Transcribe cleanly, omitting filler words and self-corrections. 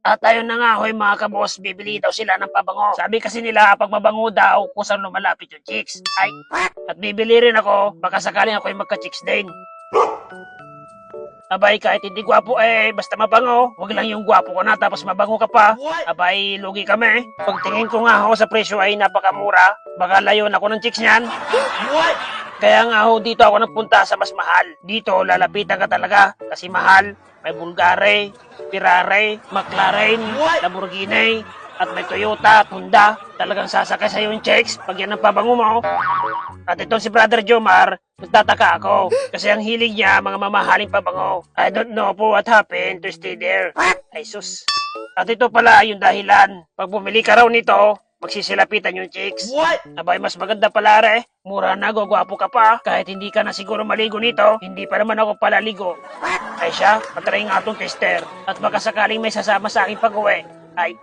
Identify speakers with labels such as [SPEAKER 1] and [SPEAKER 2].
[SPEAKER 1] At ayun na nga, hoy mga kaboss, bibili daw sila ng pabango. Sabi kasi nila, pag mabango daw, kusang lumalapit yung chicks. Ay, at bibili rin ako, baka sakaling ako yung magka-chicks din. Abay, kahit hindi gwapo basta mabango. Huwag lang yung gwapo ko na tapos mabango ka pa. Abay, lugi kami. Pagtingin ko nga ho sa presyo ay napakamura. Baka layon ako ng chicks niyan. Kaya nga ho, dito ako nagpunta sa mas mahal. Dito, lalapitan ka talaga kasi mahal. May Bulgari, Ferrari, McLaren, Lamborghini, at may Toyota at Honda. Talagang sasakay sa'yo yung chicks pag yan ang pabango mo. At itong si Brother Jomar, nagtataka ako kasi ang hilig niya mga mamahaling pabango. I don't know po what happened to stay there. Ay sus. At ito pala yung dahilan. Pag bumili ka raw nito, magsisilapitan yung chicks. Abay, mas maganda pala re. Mura na, gwapo ka pa. Kahit hindi ka na siguro maligo nito, hindi pa naman ako palaligo. Ay siya, patry nga itong tester. At baka sakaling may sasama sa aking pag-uwi. Ay,